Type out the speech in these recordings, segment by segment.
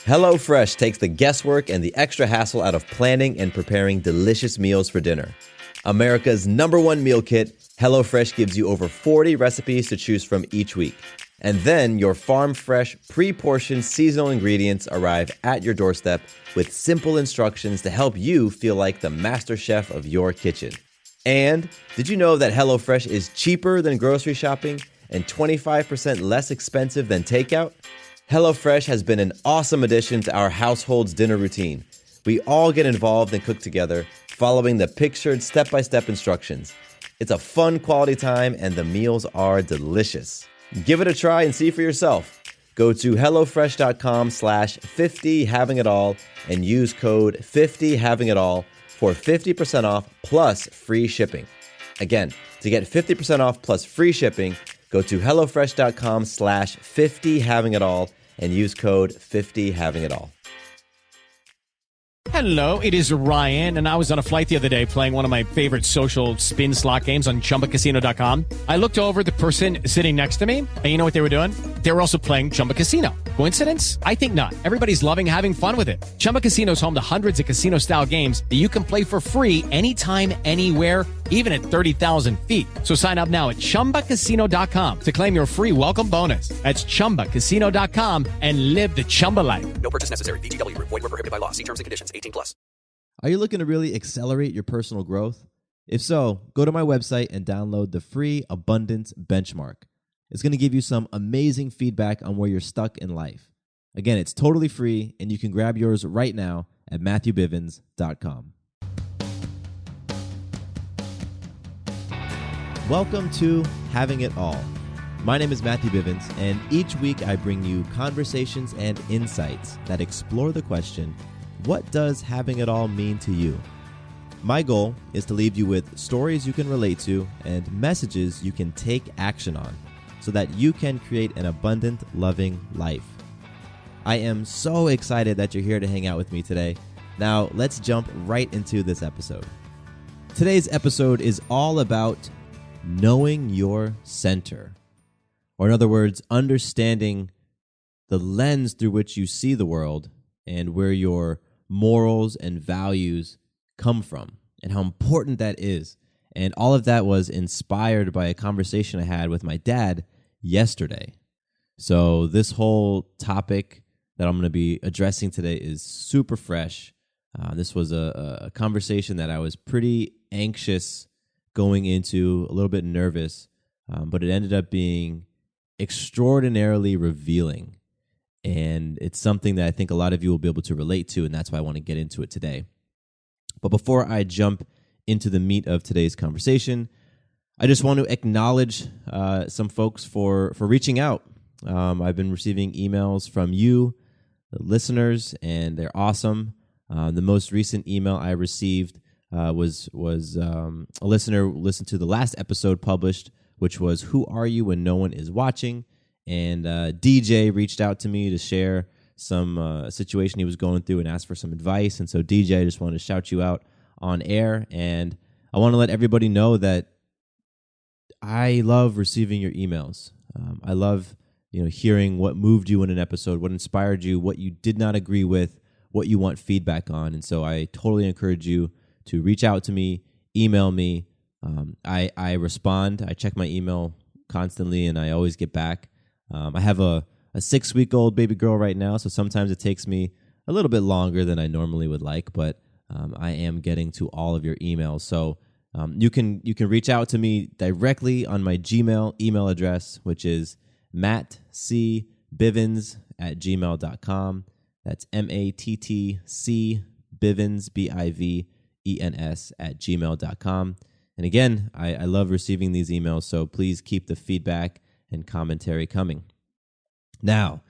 HelloFresh takes the guesswork and the extra hassle out of planning and preparing delicious meals for dinner. America's #1 meal kit, HelloFresh gives you over 40 recipes to choose from each week. And then your farm-fresh, pre-portioned seasonal ingredients arrive at your doorstep with simple instructions to help you feel like the master chef of your kitchen. And did you know that HelloFresh is cheaper than grocery shopping and 25% less expensive than takeout? HelloFresh has been an awesome addition to our household's dinner routine. We all get involved and cook together, following the pictured step-by-step instructions. It's a fun quality time and the meals are delicious. Give it a try and see for yourself. Go to HelloFresh.com/50havingitall and use code 50havingitall for 50% off plus free shipping. Again, to get 50% off plus free shipping, go to HelloFresh.com/50havingitall and use code 50havingitall. Hello, it is Ryan, and I was on a flight the other day playing one of my favorite social spin slot games on ChumbaCasino.com. I looked over at the person sitting next to me, and you know what they were doing? They were also playing Chumba Casino. Coincidence? I think not. Everybody's loving having fun with it. Chumba Casino is home to hundreds of casino-style games that you can play for free anytime, anywhere, even at 30,000 feet. So sign up now at ChumbaCasino.com to claim your free welcome bonus. That's ChumbaCasino.com and live the Chumba life. No purchase necessary. VGW. Void where prohibited by law. See terms and conditions. 18+. Are you looking to really accelerate your personal growth? If so, go to my website and download the free Abundance Benchmark. It's going to give you some amazing feedback on where you're stuck in life. Again, it's totally free, and you can grab yours right now at MatthewBivens.com. Welcome to Having It All. My name is Matthew Bivens, and each week I bring you conversations and insights that explore the question, what does having it all mean to you? My goal is to leave you with stories you can relate to and messages you can take action on so that you can create an abundant, loving life. I am so excited that you're here to hang out with me today. Now, let's jump right into this episode. Today's episode is all about knowing your center, or in other words, understanding the lens through which you see the world and where your morals and values come from and how important that is. And all of that was inspired by a conversation I had with my dad yesterday. So this whole topic that I'm going to be addressing today is super fresh. This was a conversation that I was pretty anxious going into, a little bit nervous, but it ended up being extraordinarily revealing. And it's something that I think a lot of you will be able to relate to, and that's why I want to get into it today. But before I jump into the meat of today's conversation, I just want to acknowledge some folks for reaching out. I've been receiving emails from you, the listeners, and they're awesome. The most recent email I received was a listener listened to the last episode published, which was "Who Are You When No One Is Watching?" And DJ reached out to me to share some situation he was going through and asked for some advice. And so, DJ, I just wanted to shout you out on air. And I want to let everybody know that I love receiving your emails. I love hearing what moved you in an episode, what inspired you, what you did not agree with, what you want feedback on. And so I totally encourage you to reach out to me, email me. I respond. I check my email constantly, and I always get back. I have a 6-week-old baby girl right now, so sometimes it takes me a little bit longer than I normally would like, but I am getting to all of your emails. So you can reach out to me directly on my Gmail email address, which is mattcbivens@gmail.com. That's MATTC Bivens, BIVENS @gmail.com. And again, I love receiving these emails, so please keep the feedback and commentary coming. Now,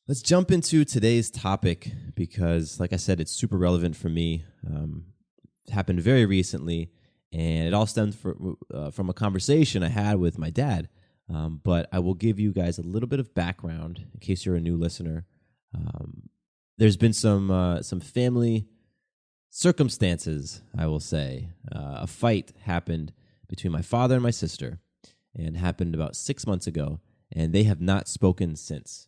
let's jump into today's topic because, like I said, it's super relevant for me. It happened very recently, and it all stemmed from a conversation I had with my dad. But I will give you guys a little bit of background in case you're a new listener. There's been some family circumstances, I will say. A fight happened between my father and my sister, and happened about 6 months ago, and they have not spoken since.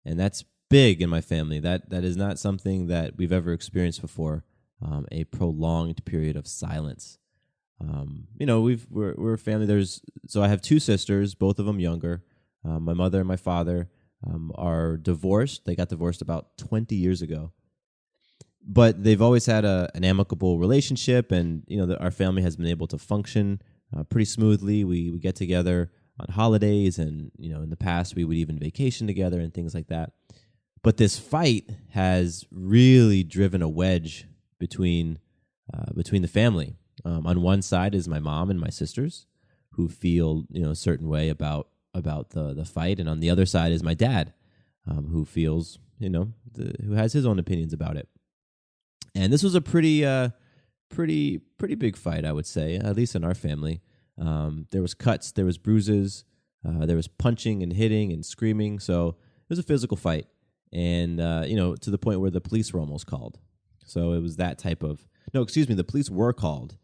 And that's big in my family. That is not something that we've ever experienced before. A prolonged period of silence. We're a family. So I have two sisters, both of them younger. My mother and my father are divorced. They got divorced about 20 years ago. But they've always had an amicable relationship, and our family has been able to function pretty smoothly. We get together on holidays, and in the past we would even vacation together and things like that. But this fight has really driven a wedge between the family. On one side is my mom and my sisters, who feel a certain way about the fight, and on the other side is my dad, who feels who has his own opinions about it. And this was a pretty big fight, I would say, at least in our family. There was cuts, there was bruises, there was punching and hitting and screaming. So it was a physical fight, and to the point where the police were almost called. So it was that type of the police were called.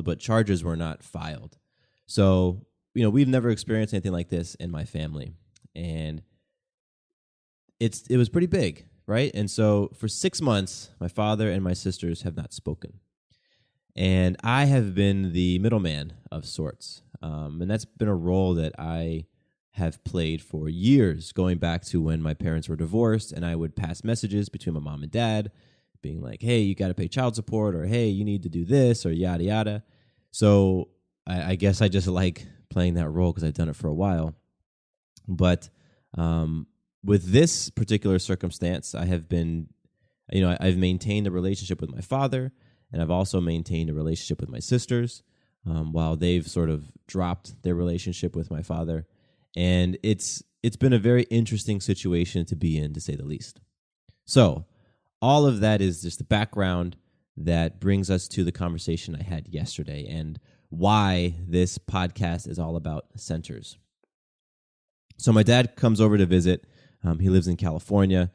But charges were not filed. So we've never experienced anything like this in my family, and it was pretty big. Right? And so for 6 months, my father and my sisters have not spoken. And I have been the middleman of sorts. And that's been a role that I have played for years, going back to when my parents were divorced, and I would pass messages between my mom and dad, being like, hey, you got to pay child support, or hey, you need to do this, or yada, yada. So I guess I just like playing that role because I've done it for a while. But with this particular circumstance, I have been, I've maintained a relationship with my father, and I've also maintained a relationship with my sisters, while they've sort of dropped their relationship with my father. And it's been a very interesting situation to be in, to say the least. So all of that is just the background that brings us to the conversation I had yesterday and why this podcast is all about centers. So my dad comes over to visit. He lives in California.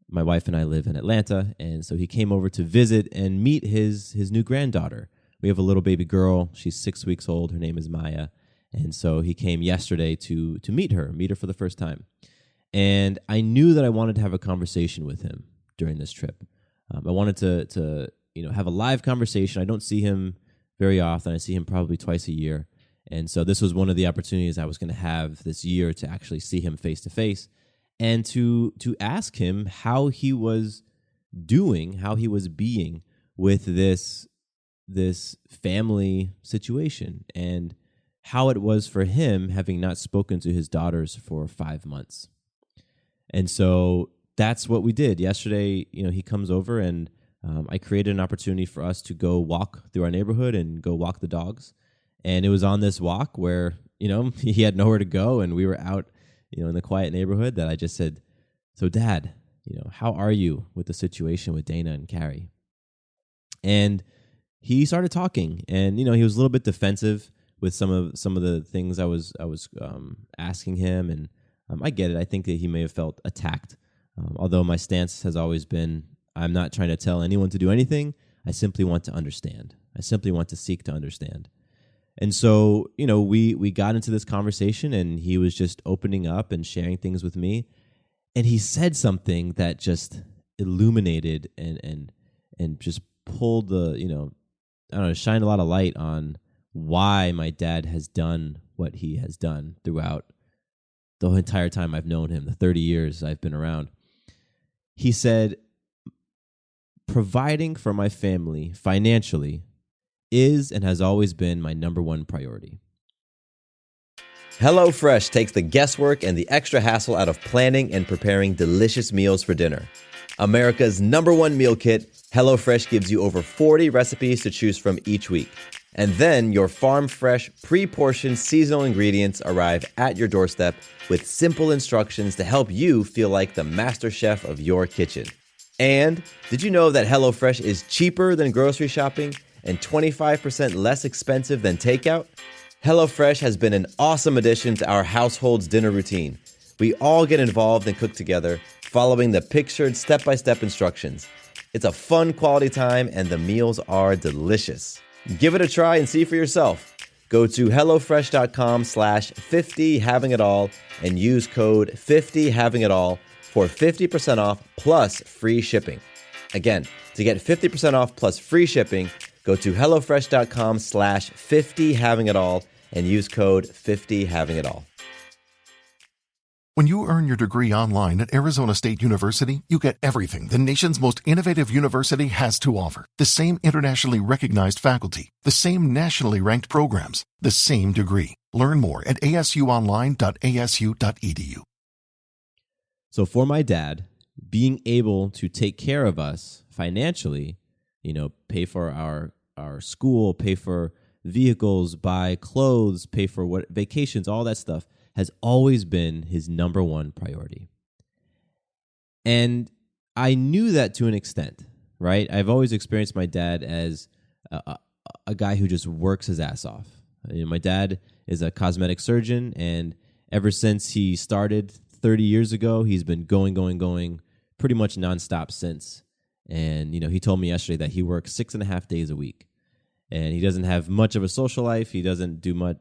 My wife and I live in Atlanta, and so he came over to visit and meet his new granddaughter. We have a little baby girl. She's 6 weeks old. Her name is Maya, and so he came yesterday to meet her for the first time. And I knew that I wanted to have a conversation with him during this trip. I wanted to have a live conversation. I don't see him very often. I see him probably twice a year, and so this was one of the opportunities I was going to have this year to actually see him face to face. And to ask him how he was doing, how he was being with this family situation, and how it was for him having not spoken to his daughters for 5 months. And so that's what we did. Yesterday, he comes over, and I created an opportunity for us to go walk through our neighborhood and go walk the dogs. And it was on this walk where, he had nowhere to go, and we were out in the quiet neighborhood, that I just said, so Dad, how are you with the situation with Dana and Carrie? And he started talking, and, he was a little bit defensive with some of the things I was asking him. And I get it. I think that he may have felt attacked. Although my stance has always been, I'm not trying to tell anyone to do anything. I simply want to understand. I simply want to seek to understand. And so, we got into this conversation, and he was just opening up and sharing things with me. And he said something that just illuminated and just pulled shined a lot of light on why my dad has done what he has done throughout the entire time I've known him, the 30 years I've been around. He said, providing for my family financially is and has always been my number one priority. HelloFresh takes the guesswork and the extra hassle out of planning and preparing delicious meals for dinner. America's number one meal kit, HelloFresh gives you over 40 recipes to choose from each week. And then your farm-fresh, pre-portioned seasonal ingredients arrive at your doorstep with simple instructions to help you feel like the master chef of your kitchen. And did you know that HelloFresh is cheaper than grocery shopping and 25% less expensive than takeout? HelloFresh has been an awesome addition to our household's dinner routine. We all get involved and cook together, following the pictured step-by-step instructions. It's a fun quality time, and the meals are delicious. Give it a try and see for yourself. Go to HelloFresh.com/50havingitall and use code 50havingitall for 50% off plus free shipping. Again, to get 50% off plus free shipping, go to HelloFresh.com/50havingitall and use code 50havingitall. When you earn your degree online at Arizona State University, you get everything the nation's most innovative university has to offer. The same internationally recognized faculty, the same nationally ranked programs, the same degree. Learn more at asuonline.asu.edu. So for my dad, being able to take care of us financially, pay for our school, pay for vehicles, buy clothes, pay for vacations, all that stuff, has always been his number one priority. And I knew that to an extent, right? I've always experienced my dad as a guy who just works his ass off. My dad is a cosmetic surgeon, and ever since he started 30 years ago, he's been going pretty much nonstop since. And, he told me yesterday that he works 6.5 days a week, and he doesn't have much of a social life. He doesn't do much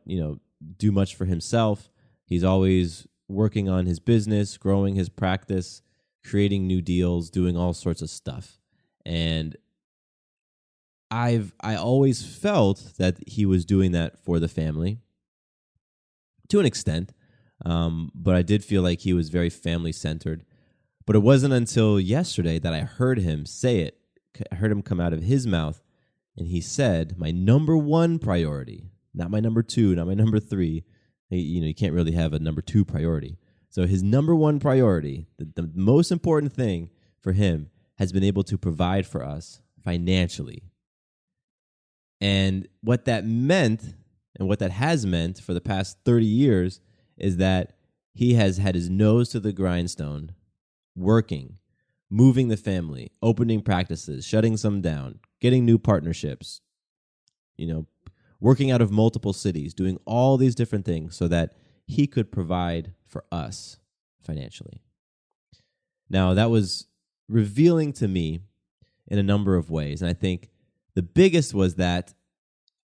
for himself. He's always working on his business, growing his practice, creating new deals, doing all sorts of stuff. And I always felt that he was doing that for the family to an extent, but I did feel like he was very family-centered. But it wasn't until yesterday that I heard him say it. I heard him come out of his mouth, and he said, my number one priority, not my number two, not my number three. You can't really have a number two priority. So his number one priority, the most important thing for him, has been able to provide for us financially. And what that meant, and what that has meant for the past 30 years, is that he has had his nose to the grindstone, working, moving the family, opening practices, shutting some down, getting new partnerships, working out of multiple cities, doing all these different things so that he could provide for us financially. Now, that was revealing to me in a number of ways, and I think the biggest was that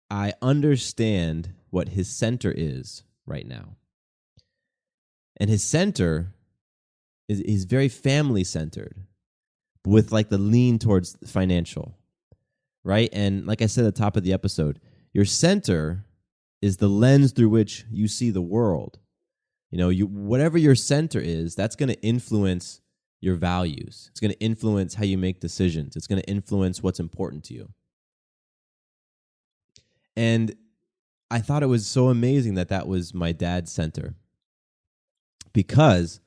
I understand what his center is right now. And his center is very family-centered, with like the lean towards financial, right? And like I said at the top of the episode, your center is the lens through which you see the world. Whatever your center is, that's going to influence your values. It's going to influence how you make decisions. It's going to influence what's important to you. And I thought it was so amazing that was my dad's center, because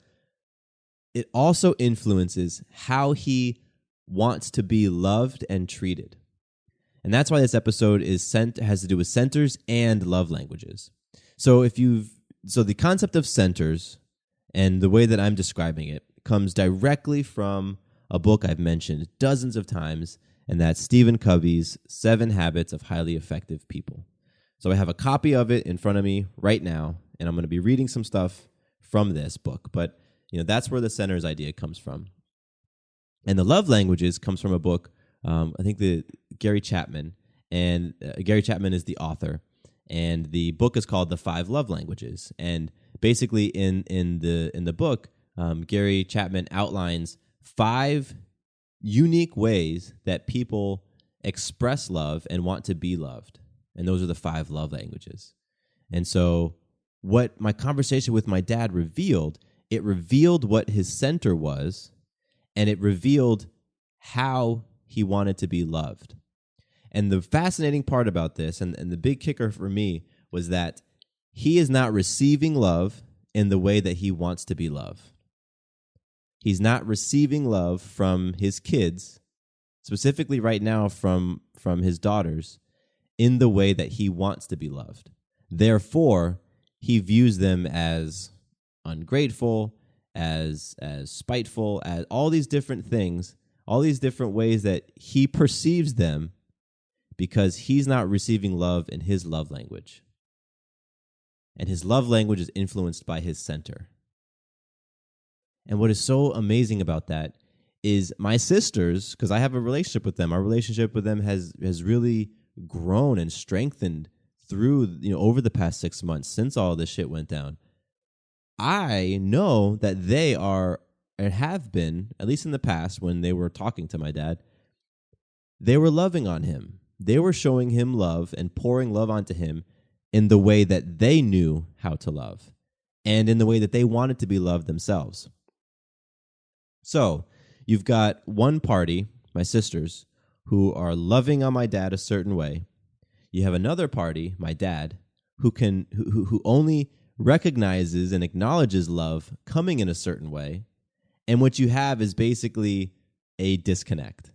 it also influences how he wants to be loved and treated. And that's why this episode has to do with centers and love languages. So the concept of centers and the way that I'm describing it comes directly from a book I've mentioned dozens of times, and that's Stephen Covey's 7 Habits of Highly Effective People. So I have a copy of it in front of me right now, and I'm going to be reading some stuff from this book. But that's where the centers idea comes from. And the love languages comes from a book, I think Gary Chapman, and Gary Chapman is the author, and the book is called The 5 Love Languages. And basically, in the book, Gary Chapman outlines 5 unique ways that people express love and want to be loved, and those are the 5 love languages. And so, what my conversation with my dad revealed, it revealed what his center was, and it revealed how he wanted to be loved. And the fascinating part about this, and the big kicker for me, was that he is not receiving love in the way that he wants to be loved. He's not receiving love from his kids, specifically right now from his daughters, in the way that he wants to be loved. Therefore, he views them as ungrateful, as spiteful, as all these different things, all these different ways that he perceives them, because he's not receiving love in his love language. And his love language is influenced by his center. And what is so amazing about that is my sisters, because I have a relationship with them, our relationship with them has really grown and strengthened through, over the past 6 months since all this shit went down. I know that they are and have been, at least in the past when they were talking to my dad, they were loving on him. They were showing him love and pouring love onto him in the way that they knew how to love and in the way that they wanted to be loved themselves. So you've got one party, my sisters, who are loving on my dad a certain way. You have another party, my dad, who only recognizes and acknowledges love coming in a certain way. And what you have is basically a disconnect.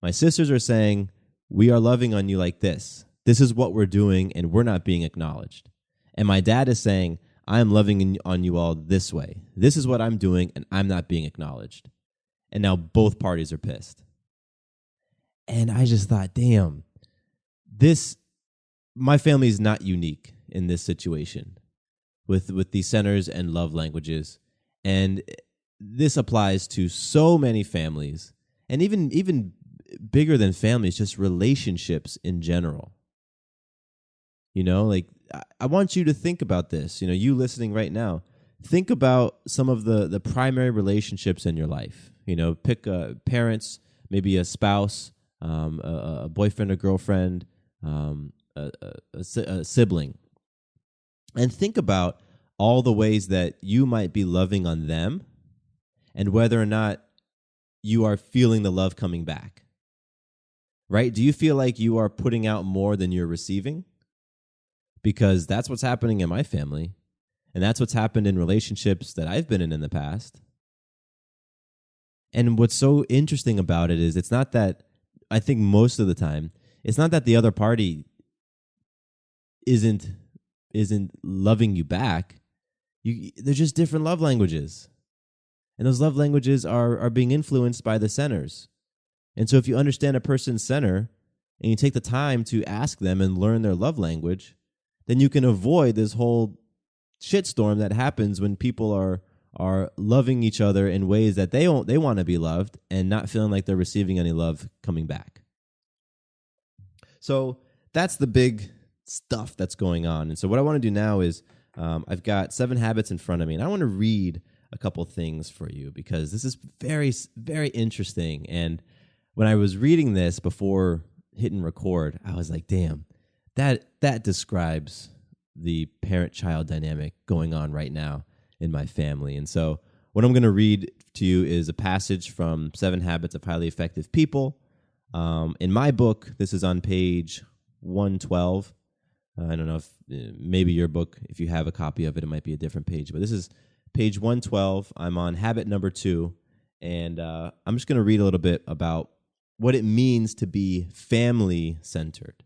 My sisters are saying, we are loving on you like this. This is what we're doing, and we're not being acknowledged. And my dad is saying, I'm loving on you all this way. This is what I'm doing, and I'm not being acknowledged. And now both parties are pissed. And I just thought, damn, my family is not unique in this situation with these centers and love languages. And this applies to so many families, and even bigger than families, just relationships in general. You know, like I want you to think about this. You know, you listening right now, think about some of the primary relationships in your life. You know, pick parents, maybe a spouse, a boyfriend or girlfriend, a sibling, and think about all the ways that you might be loving on them and whether or not you are feeling the love coming back. Right? Do you feel like you are putting out more than you're receiving? Because that's what's happening in my family, and that's what's happened in relationships that I've been in the past. And what's so interesting about it is it's not that, I think most of the time, it's not that the other party isn't loving you back. They're just different love languages. And those love languages are being influenced by the centers. And so if you understand a person's center and you take the time to ask them and learn their love language, then you can avoid this whole shitstorm that happens when people are loving each other in ways that they want to be loved and not feeling like they're receiving any love coming back. So that's the big stuff that's going on. And so what I want to do now is I've got 7 habits in front of me, and I want to read a couple things for you because this is very, very interesting. And when I was reading this before hitting record, I was like, damn, that describes the parent-child dynamic going on right now in my family. And so what I'm going to read to you is a passage from 7 Habits of Highly Effective People. In my book, this is on page 112. I don't know if maybe your book, if you have a copy of it, it might be a different page. But this is page 112. I'm on habit number 2. And I'm just going to read a little bit about what it means to be family-centered.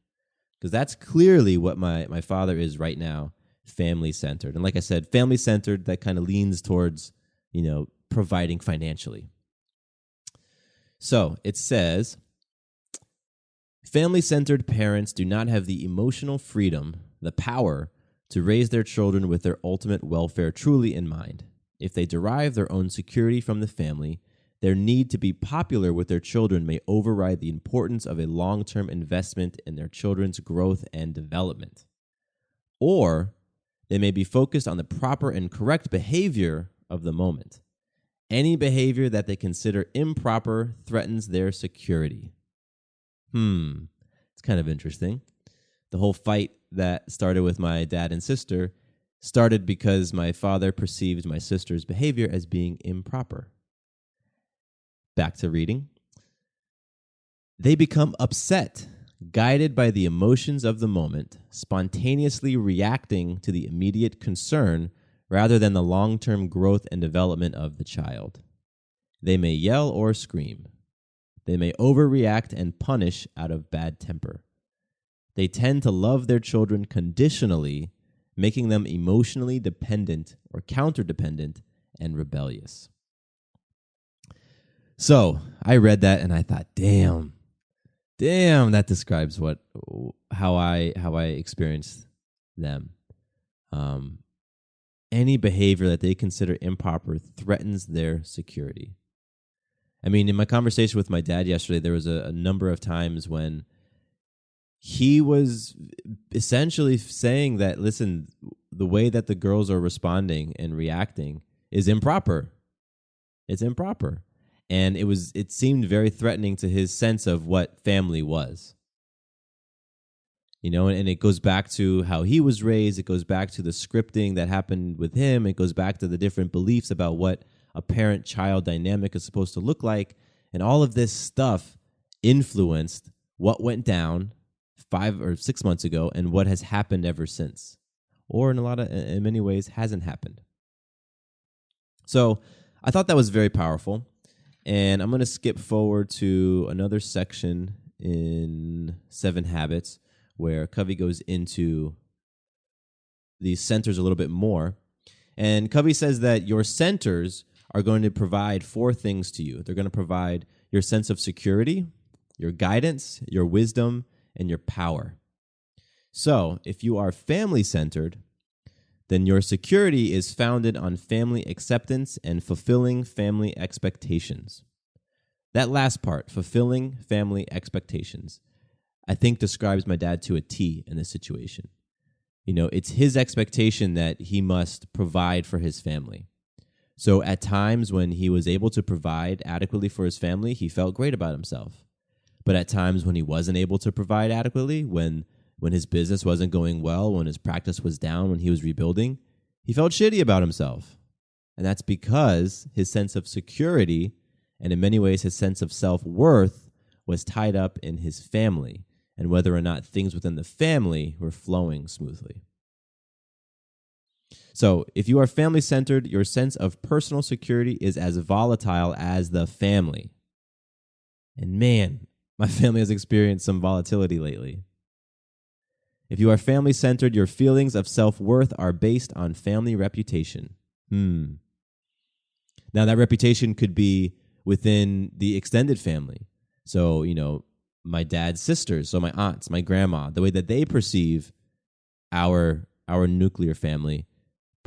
Because that's clearly what my father is right now, family-centered. And like I said, family-centered, that kind of leans towards, providing financially. So it says, family-centered parents do not have the emotional freedom, the power, to raise their children with their ultimate welfare truly in mind. If they derive their own security from the family, their need to be popular with their children may override the importance of a long-term investment in their children's growth and development. Or they may be focused on the proper and correct behavior of the moment. Any behavior that they consider improper threatens their security. It's kind of interesting. The whole fight that started with my dad and sister started because my father perceived my sister's behavior as being improper. Back to reading. They become upset, guided by the emotions of the moment, spontaneously reacting to the immediate concern rather than the long-term growth and development of the child. They may yell or scream. They may overreact and punish out of bad temper. They tend to love their children conditionally, making them emotionally dependent or counter-dependent and rebellious. So I read that and I thought, damn, that describes how I experienced them. Any behavior that they consider improper threatens their security. I mean, in my conversation with my dad yesterday, there was a number of times when he was essentially saying that, listen, the way that the girls are responding and reacting is improper. It's improper. And it seemed very threatening to his sense of what family was. And it goes back to how he was raised. It goes back to the scripting that happened with him. It goes back to the different beliefs about what a parent-child dynamic is supposed to look like. And all of this stuff influenced what went down 5 or 6 months ago and what has happened ever since. Or in many ways, hasn't happened. So I thought that was very powerful. And I'm going to skip forward to another section in 7 Habits where Covey goes into these centers a little bit more. And Covey says that your centers are going to provide 4 things to you. They're going to provide your sense of security, your guidance, your wisdom, and your power. So if you are family-centered, then your security is founded on family acceptance and fulfilling family expectations. That last part, fulfilling family expectations, I think describes my dad to a T in this situation. It's his expectation that he must provide for his family. So at times when he was able to provide adequately for his family, he felt great about himself. But at times when he wasn't able to provide adequately, when his business wasn't going well, when his practice was down, when he was rebuilding, he felt shitty about himself. And that's because his sense of security, and in many ways his sense of self-worth, was tied up in his family and whether or not things within the family were flowing smoothly. So if you are family-centered, your sense of personal security is as volatile as the family. And man, my family has experienced some volatility lately. If you are family-centered, your feelings of self-worth are based on family reputation. Now, that reputation could be within the extended family. So, my dad's sisters, so my aunts, my grandma, the way that they perceive our nuclear family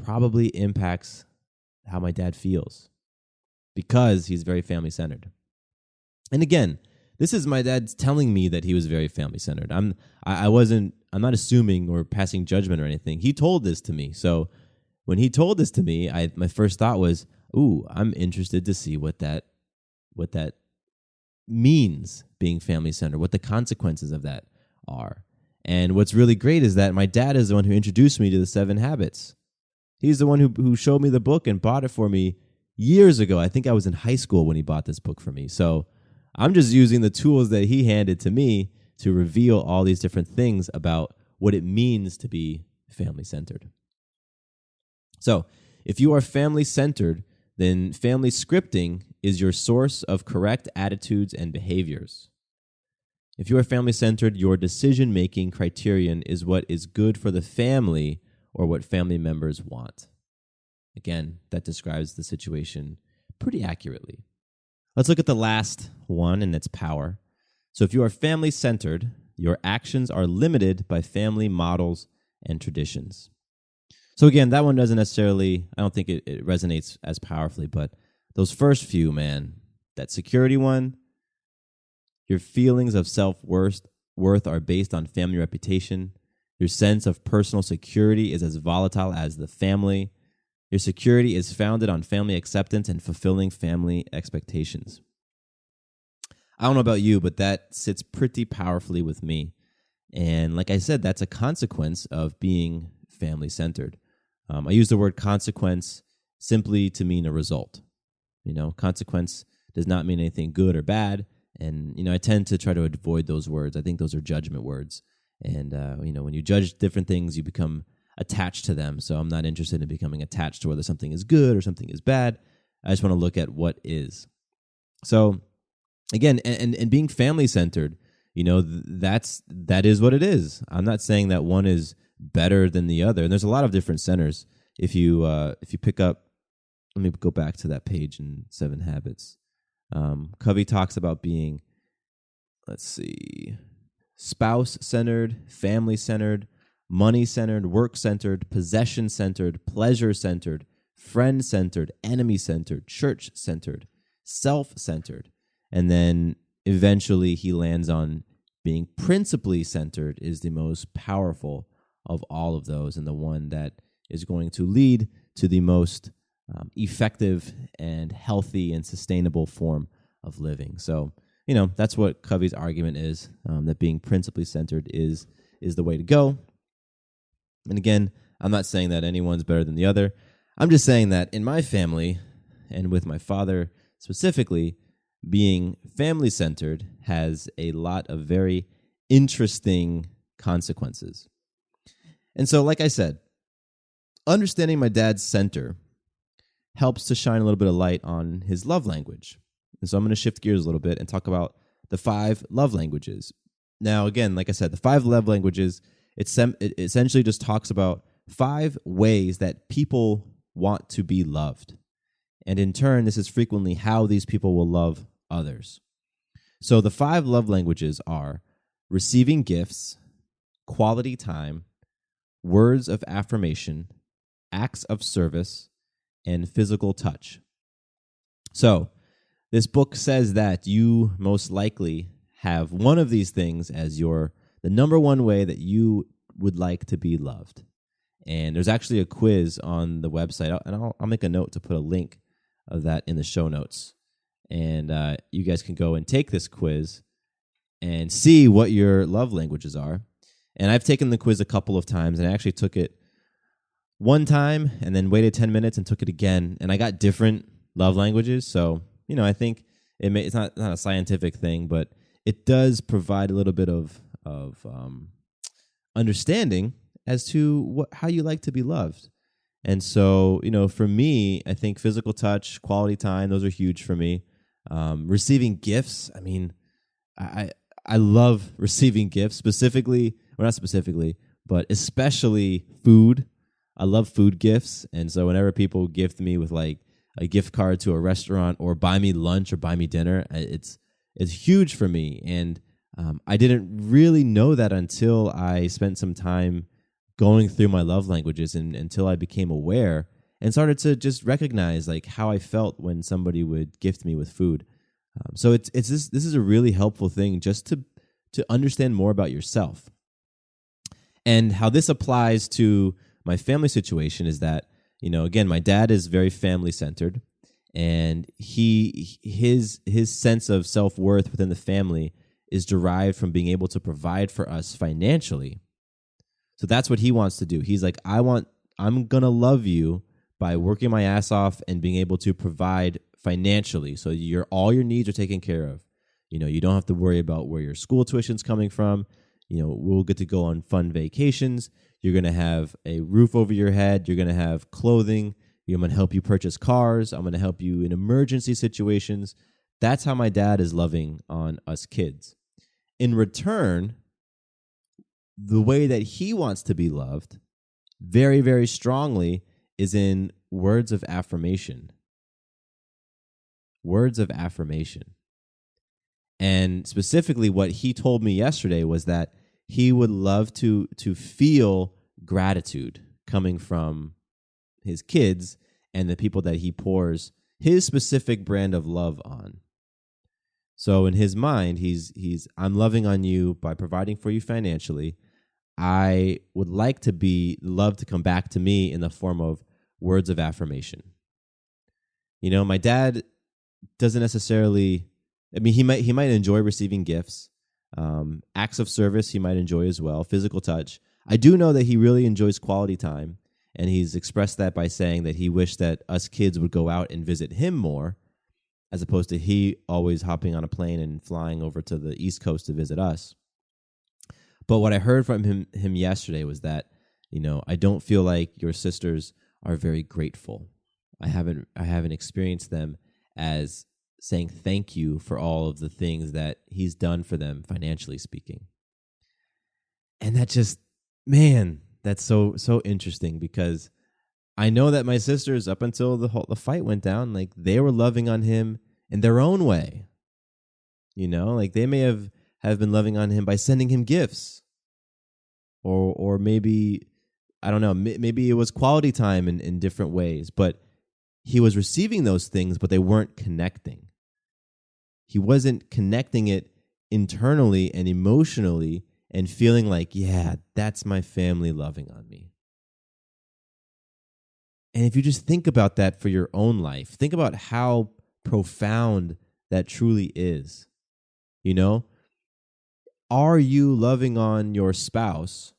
probably impacts how my dad feels because he's very family-centered. And again, this is my dad telling me that he was very family-centered. I'm not assuming or passing judgment or anything. He told this to me. So when he told this to me, my first thought was, "Ooh, I'm interested to see what that means, being family-centered, what the consequences of that are." And what's really great is that my dad is the one who introduced me to the 7 Habits. He's the one who showed me the book and bought it for me years ago. I think I was in high school when he bought this book for me. So I'm just using the tools that he handed to me to reveal all these different things about what it means to be family-centered. So if you are family-centered, then family scripting is your source of correct attitudes and behaviors. If you are family-centered, your decision-making criterion is what is good for the family or what family members want. Again, that describes the situation pretty accurately. Let's look at the last one, and it's power. So if you are family-centered, your actions are limited by family models and traditions. So again, that one doesn't necessarily, I don't think it resonates as powerfully, but those first few, man, that security one, your feelings of self-worth are based on family reputation. Your sense of personal security is as volatile as the family. Your security is founded on family acceptance and fulfilling family expectations. I don't know about you, but that sits pretty powerfully with me. And like I said, that's a consequence of being family-centered. I use the word consequence simply to mean a result. Consequence does not mean anything good or bad. And, I tend to try to avoid those words. I think those are judgment words. And, when you judge different things, you become attached to them. So I'm not interested in becoming attached to whether something is good or something is bad. I just want to look at what is. So again, and being family-centered, that is what it is. I'm not saying that one is better than the other. And there's a lot of different centers. If you pick up, let me go back to that page in 7 Habits. Covey talks about being, spouse-centered, family-centered, money-centered, work-centered, possession-centered, pleasure-centered, friend-centered, enemy-centered, church-centered, self-centered. And then eventually he lands on being principally centered is the most powerful of all of those, and the one that is going to lead to the most effective and healthy and sustainable form of living. So, that's what Covey's argument is, that being principally centered is the way to go. And again, I'm not saying that anyone's better than the other. I'm just saying that in my family, and with my father specifically, being family-centered has a lot of very interesting consequences. And so, like I said, understanding my dad's center helps to shine a little bit of light on his love language. And so I'm going to shift gears a little bit and talk about the 5 love languages. Now, again, like I said, the 5 love languages, it essentially just talks about 5 ways that people want to be loved. And in turn, this is frequently how these people will love others. So the 5 love languages are receiving gifts, quality time, words of affirmation, acts of service, and physical touch. So this book says that you most likely have one of these things as the number one way that you would like to be loved. And there's actually a quiz on the website, and I'll make a note to put a link of that in the show notes. And you guys can go and take this quiz and see what your love languages are. And I've taken the quiz a couple of times, and I actually took it one time and then waited 10 minutes and took it again, and I got different love languages. So, I think it's not a scientific thing, but it does provide a little bit of understanding as to how you like to be loved. And so, for me, I think physical touch, quality time, those are huge for me. Receiving gifts, I love receiving gifts, not specifically, but especially food. I love food gifts. And so whenever people gift me with like a gift card to a restaurant or buy me lunch or buy me dinner, it's huge for me. And I didn't really know that until I spent some time going through my love languages and until I became aware and started to just recognize like how I felt when somebody would gift me with food. So this is a really helpful thing just to understand more about yourself. And how this applies to my family situation is that, again, my dad is very family centered, and his sense of self-worth within the family is derived from being able to provide for us financially. So that's what he wants to do. He's like, I'm going to love you by working my ass off and being able to provide financially. So all your needs are taken care of. You don't have to worry about where your school tuition's coming from. We'll get to go on fun vacations. You're going to have a roof over your head. You're going to have clothing. I'm going to help you purchase cars. I'm going to help you in emergency situations. That's how my dad is loving on us kids. In return, the way that he wants to be loved very, very strongly is in words of affirmation. Words of affirmation. And specifically what he told me yesterday was that he would love to feel gratitude coming from his kids and the people that he pours his specific brand of love on. So in his mind, I'm loving on you by providing for you financially. I would like love to come back to me in the form of words of affirmation. My dad doesn't necessarily, he might enjoy receiving gifts. Acts of service he might enjoy as well. Physical touch. I do know that he really enjoys quality time, and he's expressed that by saying that he wished that us kids would go out and visit him more, as opposed to he always hopping on a plane and flying over to the East Coast to visit us. But what I heard from him yesterday was that, I don't feel like your sisters are very grateful. I haven't experienced them as saying thank you for all of the things that he's done for them, financially speaking. And that just, man, that's so interesting, because I know that my sisters, up until the fight went down, like they were loving on him in their own way. Like they may have been loving on him by sending him gifts, or maybe, I don't know, maybe it was quality time in different ways, but he was receiving those things, but they weren't connecting. He wasn't connecting it internally and emotionally and feeling like, yeah, that's my family loving on me. And if you just think about that for your own life, think about how profound that truly is. You know, are you loving on your spouse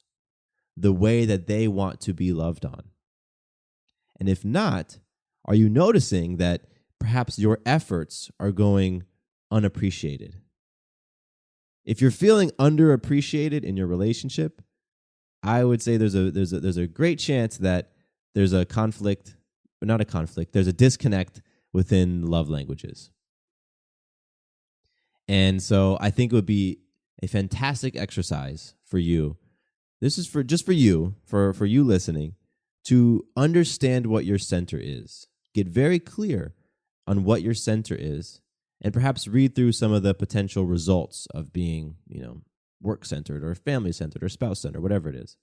the way that they want to be loved on? And if not, are you noticing that perhaps your efforts are going unappreciated? If you're feeling underappreciated in your relationship, I would say there's a great chance that there's a conflict, or not a conflict, there's a disconnect within love languages. And so I think it would be a fantastic exercise for you. This is for you listening, to understand what your center is. Get very clear on what your center is, and perhaps read through some of the potential results of being, work-centered or family-centered or spouse-centered, whatever it is.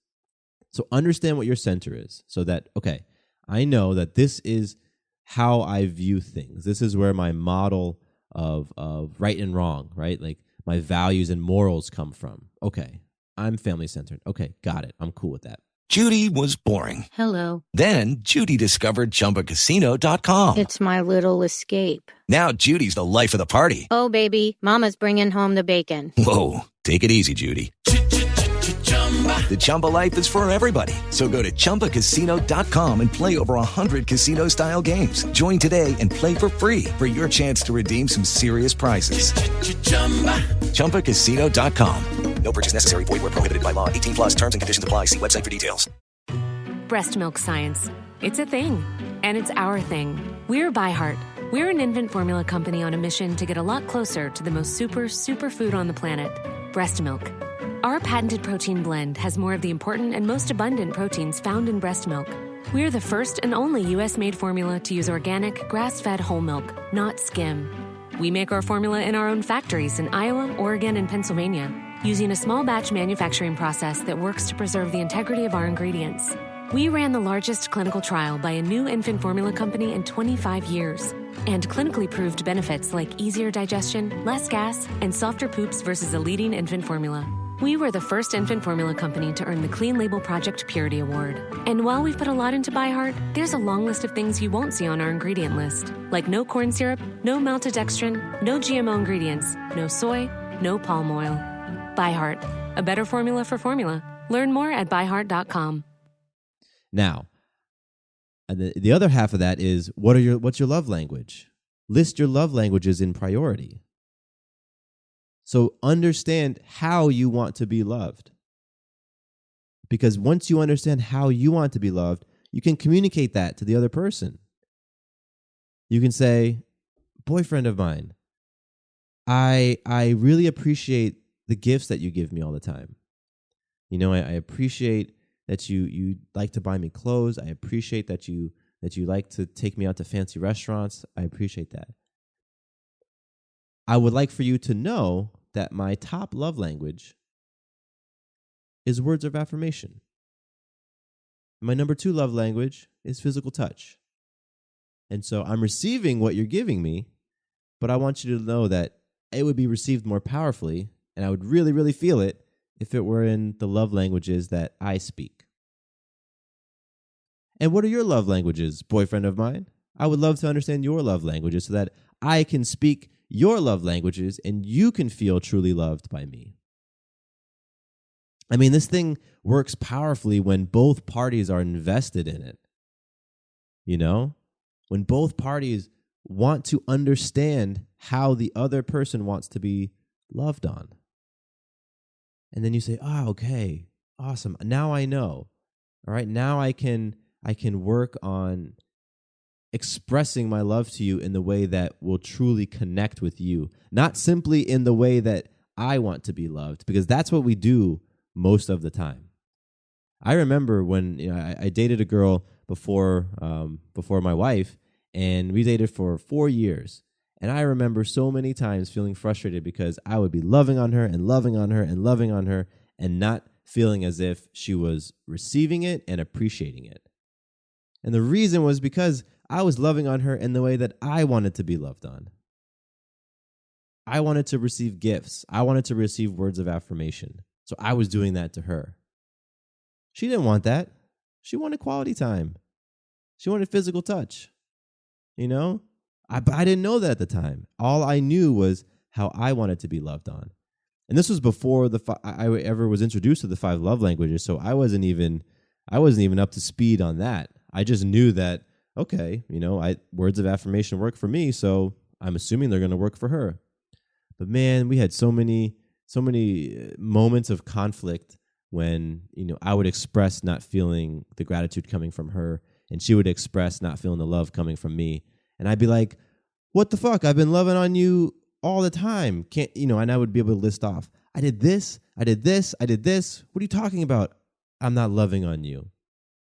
So understand what your center is, so that, okay, I know that this is how I view things. This is where my model of right and wrong, right? Like my values and morals come from. Okay, I'm family-centered. Okay, got it. I'm cool with that. Judy was boring. Hello. Then Judy discovered ChumbaCasino.com. It's my little escape. Now Judy's the life of the party. Oh, baby, mama's bringing home the bacon. Whoa, take it easy, Judy. The Chumba life is for everybody. So go to ChumbaCasino.com and play over 100 casino-style games. Join today and play for free for your chance to redeem some serious prizes. ChumbaCasino.com. No purchase necessary. Void where prohibited by law. 18 plus terms and conditions apply. See website for details. Breast milk science. It's a thing. And it's our thing. We're ByHeart. We're an infant formula company on a mission to get a lot closer to the most superfood on the planet, breast milk. Our patented protein blend has more of the important and most abundant proteins found in breast milk. We're the first and only U.S.-made formula to use organic, grass-fed whole milk, not skim. We make our formula in our own factories in Iowa, Oregon, and Pennsylvania, using a small batch manufacturing process that works to preserve the integrity of our ingredients. We ran the largest clinical trial by a new infant formula company in 25 years, and clinically proved benefits like easier digestion, less gas, and softer poops versus a leading infant formula. We were the first infant formula company to earn the Clean Label Project Purity Award. And while we've put a lot into ByHeart, there's a long list of things you won't see on our ingredient list, like no corn syrup, no maltodextrin, no GMO ingredients, no soy, no palm oil. ByHeart, a better formula for formula. Learn more at byheart.com. Now, the other half of that is, what's your love language? List your love languages in priority. So understand how you want to be loved. Because once you understand how you want to be loved, you can communicate that to the other person. You can say, boyfriend of mine, I really appreciate the gifts that you give me all the time. I appreciate that you like to buy me clothes. I appreciate that you like to take me out to fancy restaurants. I appreciate that. I would like for you to know that my top love language is words of affirmation. My number 2 love language is physical touch. And so I'm receiving what you're giving me, but I want you to know that it would be received more powerfully, and I would really, really feel it if it were in the love languages that I speak. And what are your love languages, boyfriend of mine? I would love to understand your love languages so that I can speak your love languages and you can feel truly loved by me. I mean, this thing works powerfully when both parties are invested in it. When both parties want to understand how the other person wants to be loved on. And then you say, okay, awesome. Now I know. All right, now I can work on expressing my love to you in the way that will truly connect with you, not simply in the way that I want to be loved, because that's what we do most of the time. I remember when I dated a girl before my wife, and we dated for 4 years. And I remember so many times feeling frustrated because I would be loving on her and loving on her and loving on her and not feeling as if she was receiving it and appreciating it. And the reason was because I was loving on her in the way that I wanted to be loved on. I wanted to receive gifts. I wanted to receive words of affirmation. So I was doing that to her. She didn't want that. She wanted quality time. She wanted physical touch. You know? But I didn't know that at the time. All I knew was how I wanted to be loved on. And this was before I ever was introduced to the 5 love languages, so I wasn't even up to speed on that. I just knew that, okay, words of affirmation work for me, so I'm assuming they're going to work for her. But man, we had so many moments of conflict when, I would express not feeling the gratitude coming from her, and she would express not feeling the love coming from me. And I'd be like, what the fuck? I've been loving on you all the time. Can't, and I would be able to list off, I did this, I did this, I did this. What are you talking about? I'm not loving on you.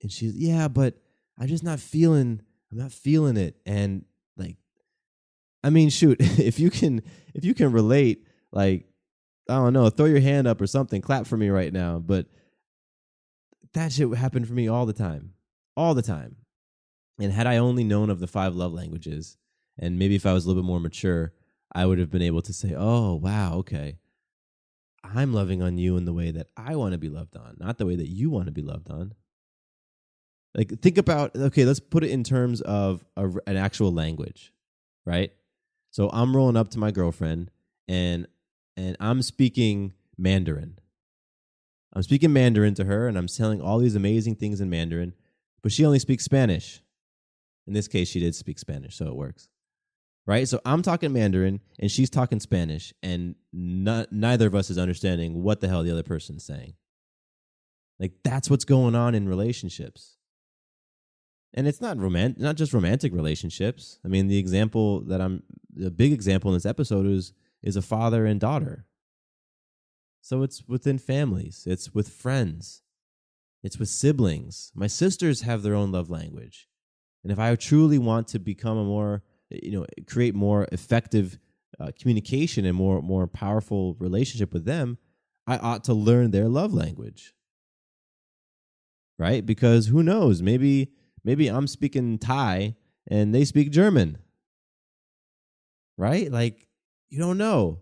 And she's, yeah, but I'm not feeling it. And like, I mean, shoot, if you can relate, like, I don't know, throw your hand up or something, clap for me right now. But that shit happened for me all the time. And had I only known of the 5 love languages, and maybe if I was a little bit more mature, I would have been able to say, oh, wow, okay, I'm loving on you in the way that I want to be loved on, not the way that you want to be loved on. Like, think about, okay, let's put it in terms of an actual language, right? So I'm rolling up to my girlfriend, and I'm speaking Mandarin. I'm speaking Mandarin to her, and I'm telling all these amazing things in Mandarin, but she only speaks Spanish. In this case, she did speak Spanish, so it works. Right? So I'm talking Mandarin, and she's talking Spanish, and neither of us is understanding what the hell the other person's saying. Like, that's what's going on in relationships. And it's not just romantic relationships. I mean, the big example in this episode is a father and daughter. So it's within families. It's with friends. It's with siblings. My sisters have their own love language. And if I truly want to become create more effective communication and more powerful relationship with them, I ought to learn their love language. Right? Because who knows? Maybe I'm speaking Thai and they speak German. Right? Like, you don't know.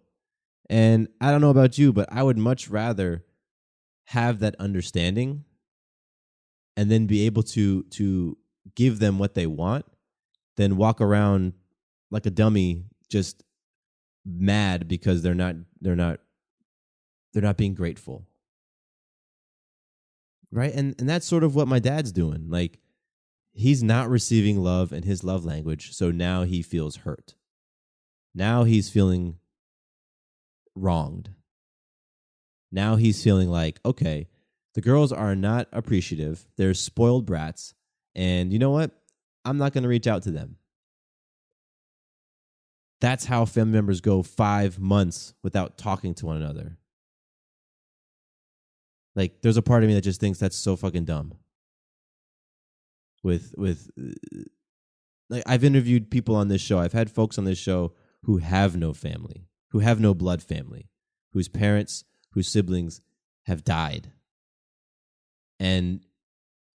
And I don't know about you, but I would much rather have that understanding and then be able to give them what they want than walk around like a dummy just mad because they're not being grateful. Right? And that's sort of what my dad's doing. Like, he's not receiving love in his love language, so now he feels hurt. Now he's feeling wronged. Now he's feeling like, okay, the girls are not appreciative. They're spoiled brats. And you know what? I'm not going to reach out to them. That's how family members go 5 months without talking to one another. Like, there's a part of me that just thinks that's so fucking dumb. Like, I've interviewed people on this show. I've had folks on this show who have no family, who have no blood family, whose parents, whose siblings have died. And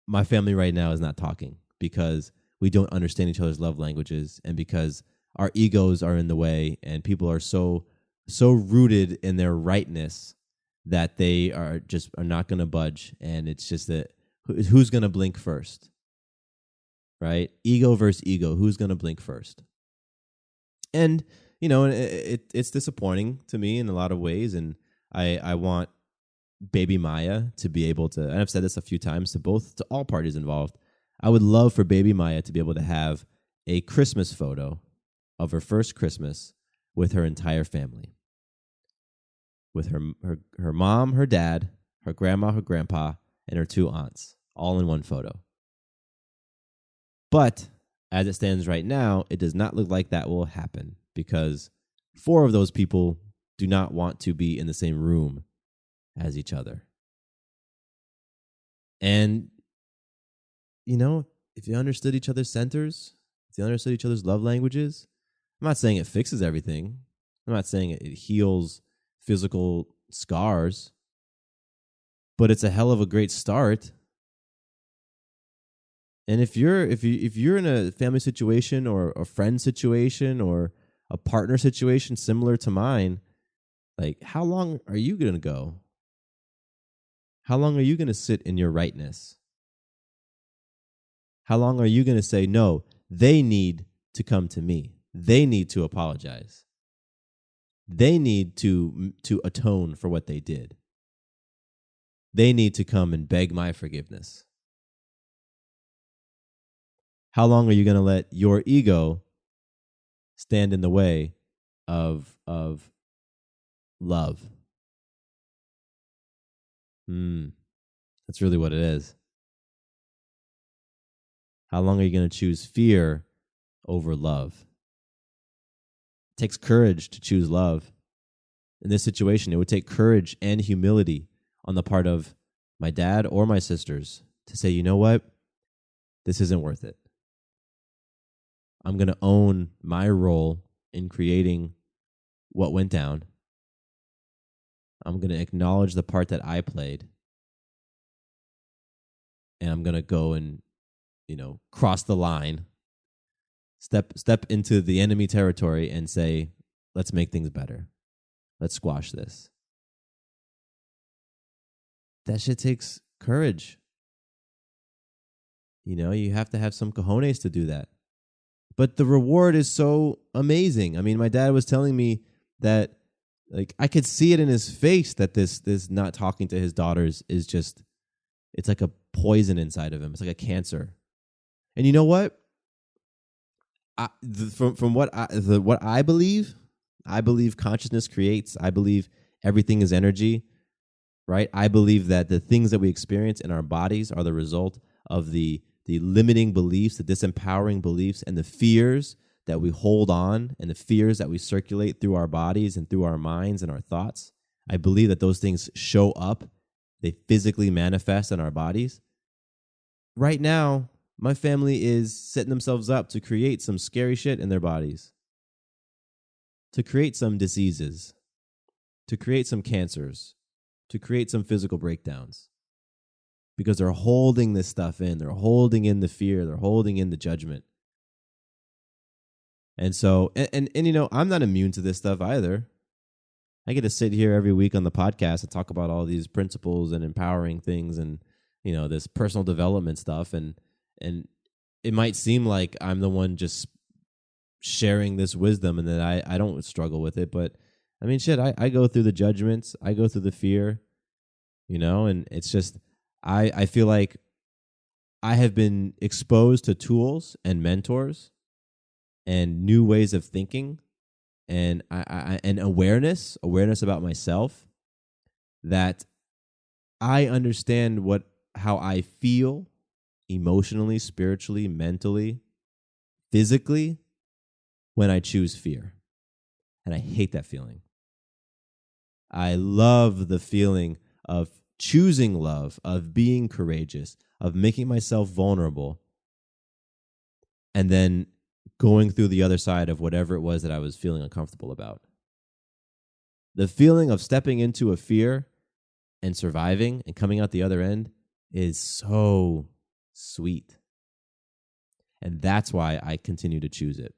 my family right now is not talking because we don't understand each other's love languages and because our egos are in the way and people are so rooted in their rightness that they are not going to budge. And it's just that who's going to blink first, right? Ego versus ego. Who's going to blink first? And, it's disappointing to me in a lot of ways. And I want baby Maya to be able to, and I've said this a few times to all parties involved, I would love for baby Maya to be able to have a Christmas photo of her first Christmas with her entire family. With her mom, her dad, her grandma, her grandpa, and her 2 aunts, all in one photo. But as it stands right now, it does not look like that will happen because 4 of those people do not want to be in the same room as each other. And, if they understood each other's centers, if they understood each other's love languages, I'm not saying it fixes everything. I'm not saying it heals physical scars, but it's a hell of a great start. And if you're in a family situation or a friend situation or a partner situation similar to mine, like, how long are you going to go? How long are you going to sit in your rightness? How long are you going to say, no, they need to come to me. They need to apologize. They need to atone for what they did. They need to come and beg my forgiveness. How long are you going to let your ego stand in the way of love? That's really what it is. How long are you going to choose fear over love? It takes courage to choose love. In this situation, it would take courage and humility on the part of my dad or my sisters to say, you know what? This isn't worth it. I'm going to own my role in creating what went down. I'm going to acknowledge the part that I played. And I'm going to go and, cross the line, step into the enemy territory and say, let's make things better. Let's squash this. That shit takes courage. You have to have some cojones to do that. But the reward is so amazing. I mean, my dad was telling me that, I could see it in his face that this not talking to his daughters is just, it's like a poison inside of him. It's like a cancer. And you know what? From what I believe consciousness creates. I believe everything is energy, right? I believe that the things that we experience in our bodies are the result of the limiting beliefs, the disempowering beliefs, and the fears that we hold on, and the fears that we circulate through our bodies and through our minds and our thoughts. I believe that those things show up. They physically manifest in our bodies. Right now, my family is setting themselves up to create some scary shit in their bodies, to create some diseases, to create some cancers, to create some physical breakdowns, because they're holding this stuff in. They're holding in the fear. They're holding in the judgment. And so, and I'm not immune to this stuff either. I get to sit here every week on the podcast and talk about all these principles and empowering things and, this personal development stuff. And it might seem like I'm the one just sharing this wisdom and that I don't struggle with it. But I mean, shit, I go through the judgments. I go through the fear, and it's just, I feel like I have been exposed to tools and mentors and new ways of thinking and and awareness about myself, that I understand how I feel emotionally, spiritually, mentally, physically when I choose fear. And I hate that feeling. I love the feeling of choosing love, of being courageous, of making myself vulnerable, and then going through the other side of whatever it was that I was feeling uncomfortable about. The feeling of stepping into a fear and surviving and coming out the other end is so sweet. And that's why I continue to choose it.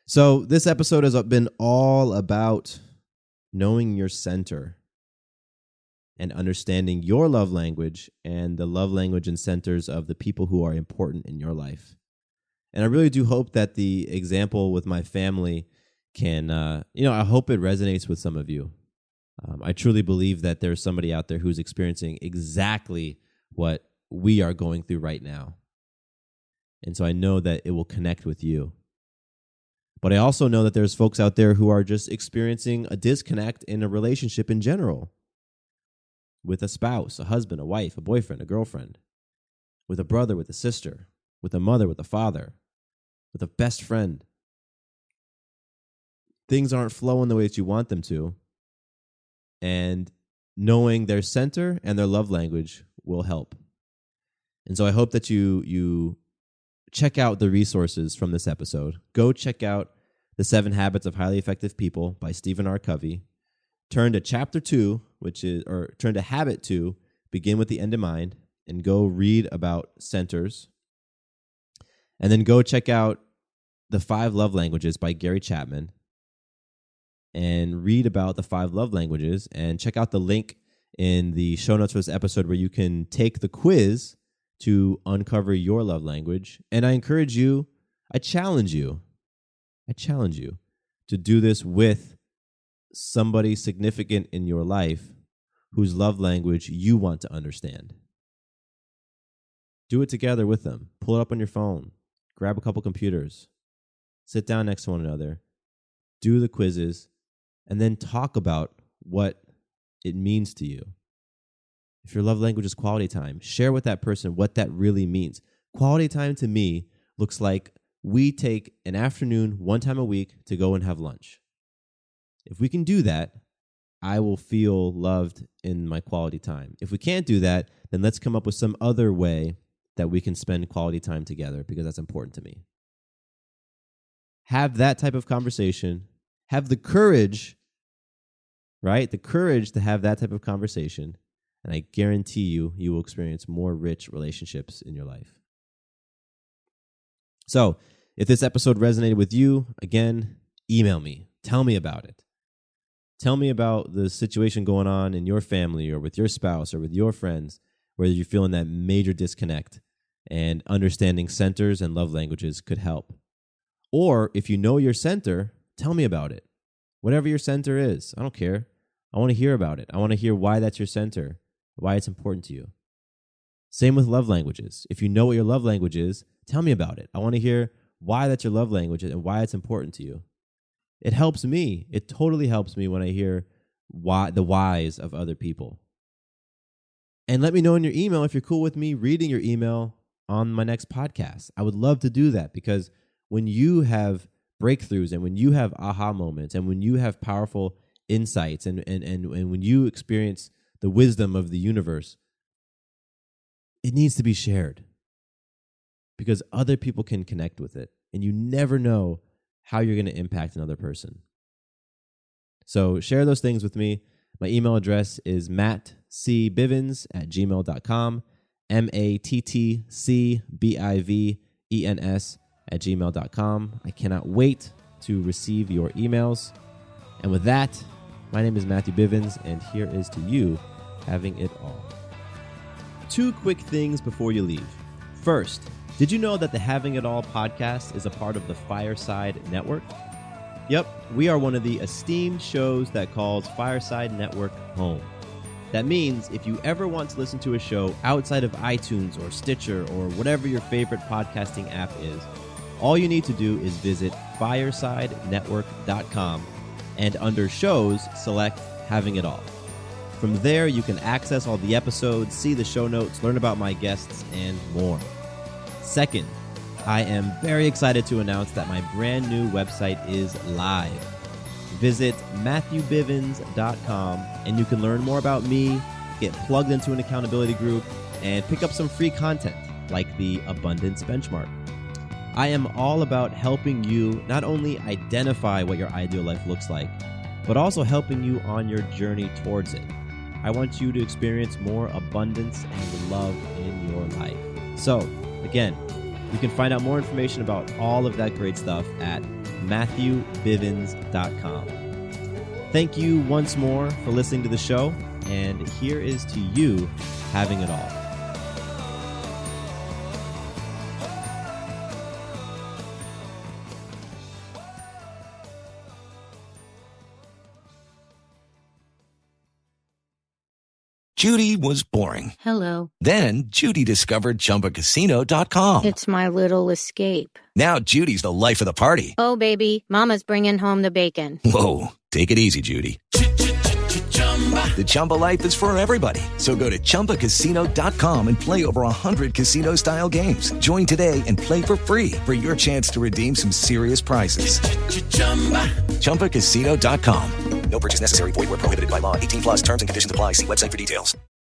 So this episode has been all about knowing your center and understanding your love language and the love language and centers of the people who are important in your life. And I really do hope that the example with my family can, I hope it resonates with some of you. I truly believe that there's somebody out there who's experiencing exactly what we are going through right now. And so I know that it will connect with you. But I also know that there's folks out there who are just experiencing a disconnect in a relationship in general, with a spouse, a husband, a wife, a boyfriend, a girlfriend, with a brother, with a sister, with a mother, with a father, with a best friend. Things aren't flowing the way that you want them to. And knowing their center and their love language will help. And so I hope that you check out the resources from this episode. Go check out The 7 Habits of Highly Effective People by Stephen R. Covey. Turn to chapter 2, turn to habit 2, begin with the end in mind, and go read about centers. And then go check out The 5 Love Languages by Gary Chapman and read about the 5 love languages, and check out the link in the show notes for this episode where you can take the quiz to uncover your love language. And I challenge you to do this with somebody significant in your life whose love language you want to understand. Do it together with them. Pull it up on your phone. Grab a couple computers. Sit down next to one another. Do the quizzes. And then talk about what it means to you. If your love language is quality time, share with that person what that really means. Quality time to me looks like we take an afternoon one time a week to go and have lunch. If we can do that, I will feel loved in my quality time. If we can't do that, then let's come up with some other way that we can spend quality time together, because that's important to me. Have that type of conversation. Have the courage, right? The courage to have that type of conversation. And I guarantee you will experience more rich relationships in your life. So if this episode resonated with you, again, email me. Tell me about it. Tell me about the situation going on in your family or with your spouse or with your friends, where you're feeling that major disconnect, and understanding centers and love languages could help. Or if you know your center, tell me about it. Whatever your center is, I don't care. I want to hear about it. I want to hear why that's your center, why it's important to you. Same with love languages. If you know what your love language is, tell me about it. I want to hear why that's your love language and why it's important to you. It helps me. It totally helps me when I hear the whys of other people. And let me know in your email if you're cool with me reading your email on my next podcast. I would love to do that, because when you have breakthroughs and when you have aha moments and when you have powerful insights and when you experience the wisdom of the universe, it needs to be shared, because other people can connect with it, and you never know how you're going to impact another person. So share those things with me. My email address is mattcbivens@gmail.com, mattcbivens@gmail.com. I cannot wait to receive your emails. And with that, my name is Matthew Bivens, and here is to you having it all. 2 quick things before you leave. First, did you know that the Having It All podcast is a part of the Fireside Network? Yep, we are one of the esteemed shows that calls Fireside Network home. That means if you ever want to listen to a show outside of iTunes or Stitcher or whatever your favorite podcasting app is, all you need to do is visit firesidenetwork.com and under shows, select Having It All. From there, you can access all the episodes, see the show notes, learn about my guests, and more. Second, I am very excited to announce that my brand new website is live. Visit MatthewBivens.com and you can learn more about me, get plugged into an accountability group, and pick up some free content like the Abundance Benchmark. I am all about helping you not only identify what your ideal life looks like, but also helping you on your journey towards it. I want you to experience more abundance and love in your life. So, again, you can find out more information about all of that great stuff at MatthewBivens.com. Thank you once more for listening to the show, and here is to you having it all. Judy was boring. Hello. Then Judy discovered ChumbaCasino.com. It's my little escape. Now Judy's the life of the party. Oh, baby, mama's bringing home the bacon. Whoa, take it easy, Judy. The Chumba life is for everybody. So go to ChumbaCasino.com and play over 100 casino-style games. Join today and play for free for your chance to redeem some serious prizes. ChumbaCasino.com. No purchase necessary. Void where prohibited by law. 18+ terms and conditions apply. See website for details.